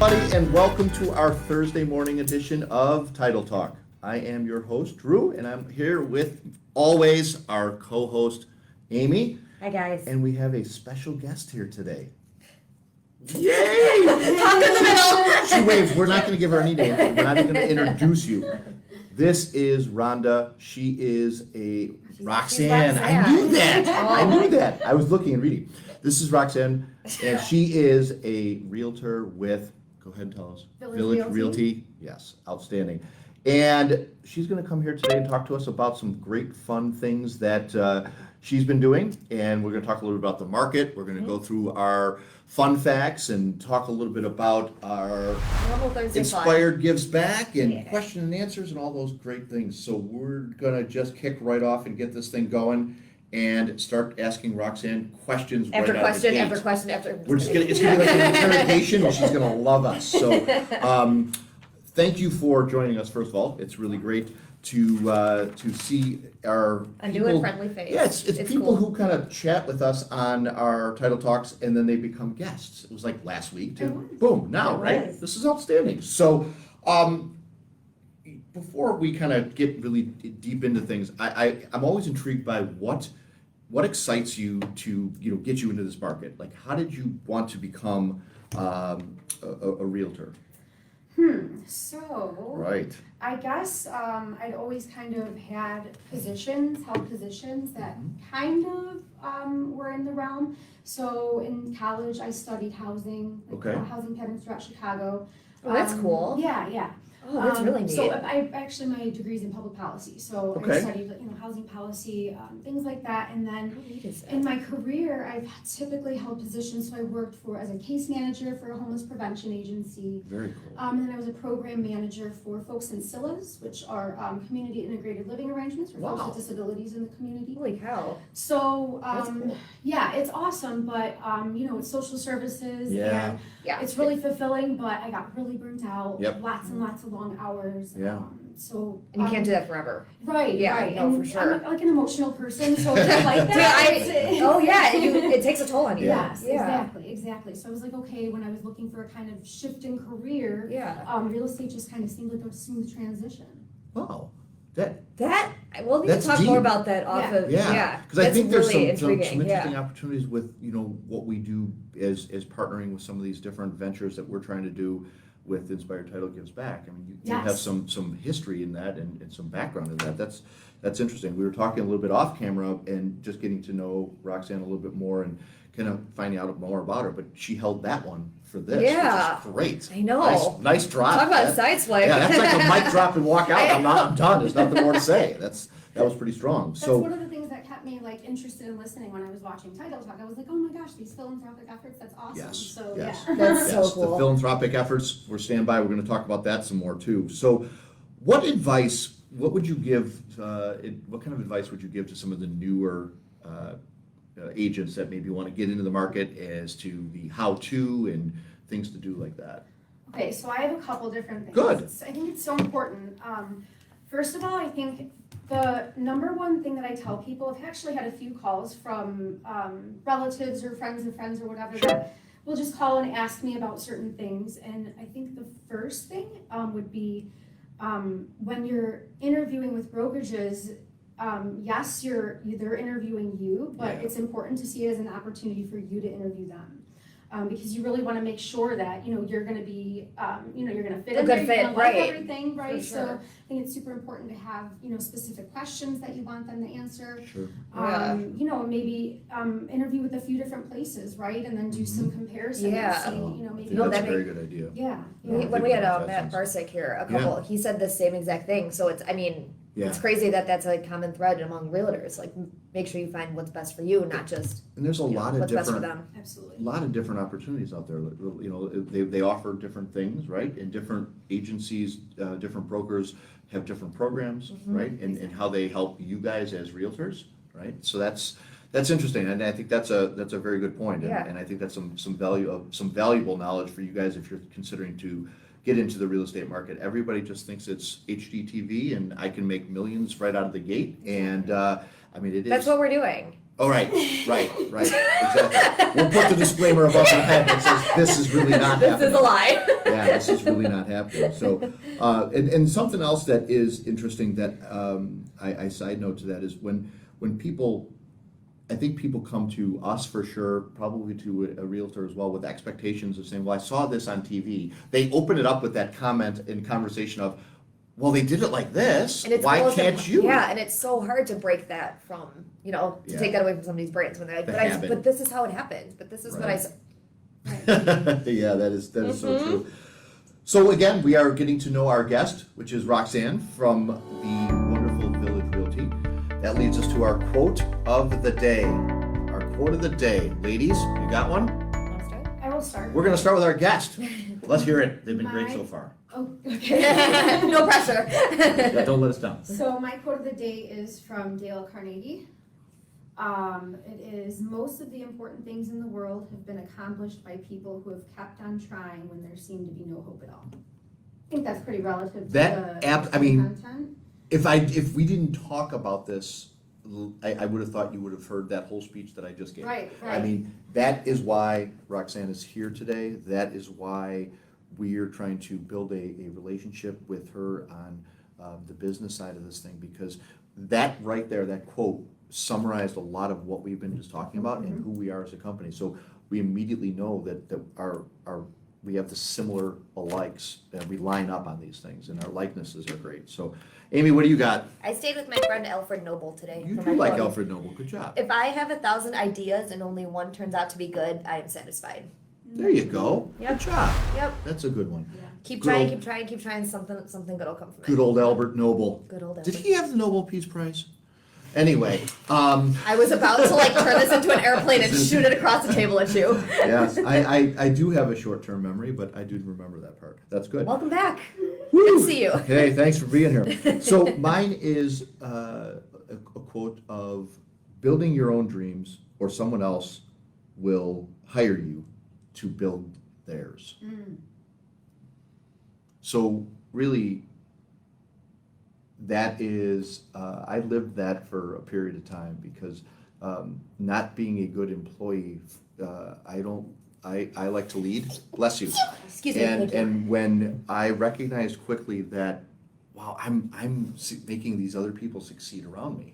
everybody, and welcome to our Thursday morning edition of Title Talk. I am your host, Drew, and I'm here with, always, our co-host, Amy. Hi, guys. And we have a special guest here today. Yay! Talk in the middle. She waves. We're not going to give her any name. We're not even going to introduce you. This is Rhonda. She is a Roxanne. I knew that. I knew that. I was looking and reading. This is Roxanne, and she is a realtor with, go ahead and tell us. Village Realty. Yes, outstanding. And she's going to come here today and talk to us about some great fun things that she's been doing. And we're going to talk a little bit about the market. We're going to go through our fun facts and talk a little bit about our Normal Thursday Inspired Gives Back and question and answers and all those great things. So we're going to just kick right off and get this thing going and start asking Roxanne questions After right out of the gate. after question. We're just gonna, it's gonna be like an interrogation, and she's gonna love us. So, thank you for joining us. First of all, it's really great to see our A people. new and friendly face. Yeah, it's people cool. who kind of chat with us on our Title Talks, and then they become guests. It was like last week to boom now, It right? was. This is outstanding. So, before we kind of get really deep into things, I'm always intrigued by what excites you to get you into this market. Like, how did you want to become a realtor? So, Right. I guess I'd always kind of had held positions that kind of were in the realm. So in college, I studied housing, Okay. housing patterns throughout Chicago. Oh, that's cool. Yeah. Oh, that's really neat. So I actually, my degree's in public policy. So Okay. I studied, housing policy, things like that. And then How neat is that? in my career, I've typically held positions. So I worked as a case manager for a homeless prevention agency. Very cool. And then I was a program manager for folks in SILAs, which are community integrated living arrangements for folks Wow. with disabilities in the community. Holy cow. So, That's cool. yeah, it's awesome, but, it's social services. Yeah. And Yeah. it's really fulfilling, but I got really burnt out. Yep. Lots and lots of long hours. Yeah. And you can't do that forever. Right, Yeah, right. no, and for sure. I'm like an emotional person, so if I like that. Oh yeah, it takes a toll on you. Yes, Yeah. exactly. So I was like, okay, when I was looking for a kind of shift in career, Yeah. real estate just kind of seemed like a smooth transition. Wow. That We'll need to That's talk more deep. about that off of yeah. Because I that's think there's really some intriguing. interesting opportunities with what we do as partnering with some of these different ventures that we're trying to do with Inspired Title Gives Back. I mean, you have Yes. some history in that and some background in that. That's interesting. We were talking a little bit off camera and just getting to know Roxanne a little bit more and kind of finding out more about her. But she held that one for this, Yeah. which is great. I know. Nice drop. Talk about That- sideswipe. Yeah, that's like a mic drop and walk out. I'm done. There's nothing more to say. That was pretty strong. That's So one of the things that kept me interested in listening when I was watching Title Talk. I was like, oh my gosh, these philanthropic efforts, that's awesome. yes, So yes. yeah. That's so Yes, cool. the philanthropic efforts, we're stand by. We're going to talk about that some more too. So, what would you give, what kind of advice would you give to some of the newer agents that maybe want to get into the market as to the how-to and things to do like that? Okay, so I have a couple different things. Good. I think it's so important. First of all, I think the number one thing that I tell people, I've actually had a few calls from relatives or friends or whatever that will just call and ask me about certain things. And I think the first thing would be when you're interviewing with brokerages, yes, they're interviewing you, but Yeah. it's important to see it as an opportunity for you to interview them. Because you really want to make sure that you're going to be you're going to fit A in good there, you're fit, gonna like right. everything, right? For So sure. I think it's super important to have specific questions that you want them to answer. Sure. Yeah. Maybe interview with a few different places, right? And then do some comparison. Yeah. And see, maybe No, That's that a very good idea. yeah. When we had That Matt sounds- Barsick here, he said the same exact thing. So it's crazy that's a common thread among realtors. Like, make sure you find what's best for you, not just And there's a lot of what's best for different them. Absolutely. opportunities out there. They offer different things, right? And different agencies, different brokers have different programs, right? And how they help you guys as realtors, right? So that's interesting, and I think that's a very good point. Yeah. And I think that's some valuable knowledge for you guys if you're considering to get into the real estate market. Everybody just thinks it's HGTV and I can make millions right out of the gate, and it is. That's what we're doing. Oh, right, exactly. We'll put the disclaimer above the head that says, this is really not happening. This is a lie. Yeah, this is really not happening. So, and something else that is interesting that I side note to that is when people, I think people come to us for sure, probably to a realtor as well, with expectations of saying, well, I saw this on TV. They open it up with that comment and conversation of, well, they did it like this. And it's Why almost can't you? Yeah, and it's so hard to break that from, to Yeah. take that away from somebody's brains when they're like, The but, habit. but this is how it happened. But this is what I Right. saw. Yeah, that is so true. So again, we are getting to know our guest, which is Roxanne from the wonderful Village Realty. That leads us to our quote of the day. Our quote of the day. Ladies, you got one? Wanna start? I will start. We're going to start with our guest. Let's hear it. They've been great so far. Oh, okay. No pressure. Yeah, don't let us down. So my quote of the day is from Dale Carnegie. It is, most of the important things in the world have been accomplished by people who have kept on trying when there seemed to be no hope at all. I think that's pretty relative to That the app, I mean, content. if we didn't talk about this, I would have thought you would have heard that whole speech that I just gave. Right, I mean, that is why Roxanne is here today. That is why we are trying to build a relationship with her on the business side of this thing, because that right there, that quote, summarized a lot of what we've been just talking about and who we are as a company. So we immediately know that we have the similar alikes, and we line up on these things, and our likenesses are great. So, Amy, what do you got? I stayed with my friend Alfred Noble today. You for do my like quote. Alfred Noble. Good job. If I have 1,000 ideas and only one turns out to be good, I am satisfied. There you go. Yep. Good job. Yep. That's a good one. Keep Good trying, old- keep trying, keep trying. Something good will come from it. Good old Albert Noble. Good old Did Alfred. he have the Nobel Peace Prize? Anyway, I was about to turn this into an airplane and shoot it across the table at you. yes, I do have a short-term memory, but I do remember that part. That's good. Welcome back. Woo! Good to see you. Hey, thanks for being here. So mine is a quote of, building your own dreams or someone else will hire you to build theirs. So really, that is, I lived that for a period of time, because not being a good employee, I like to lead. Bless you. Excuse me. Thank you. And when I recognized quickly that, wow, I'm making these other people succeed around me.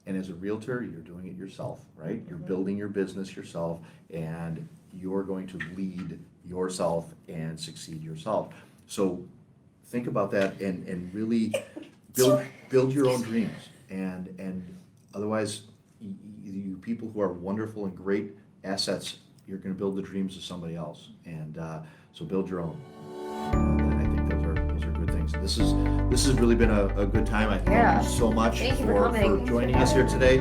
And as a realtor, you're doing it yourself, right? You're building your business yourself, and you're going to lead yourself and succeed yourself. So think about that and really build your own dreams. And otherwise, you people who are wonderful and great assets, you're going to build the dreams of somebody else. And so build your own. And I think those are good things. This has really been a good time. I thank you so much Thank you for coming. joining us here today.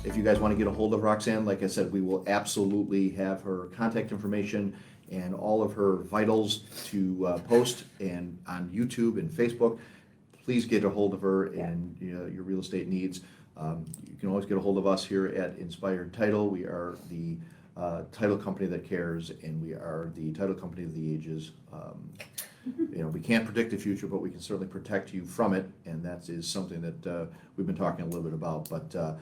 If you guys want to get a hold of Roxanne, like I said, we will absolutely have her contact information and all of her vitals to post and on YouTube and Facebook. Please get a hold of her and your real estate needs. You can always get a hold of us here at Inspired Title. We are the title company that cares, and we are the title company of the ages. We can't predict the future, but we can certainly protect you from it, and that is something that we've been talking a little bit about. But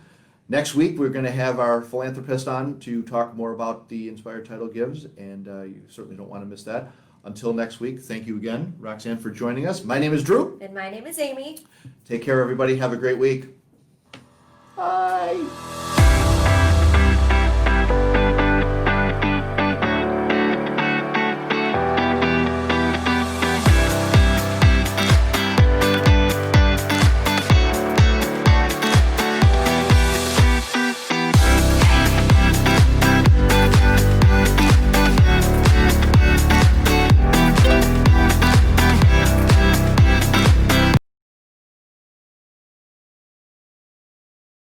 next week, we're going to have our philanthropist on to talk more about the Inspired Title Gives, and you certainly don't want to miss that. Until next week, thank you again, Roxanne, for joining us. My name is Drew. And my name is Amy. Take care, everybody. Have a great week. Bye.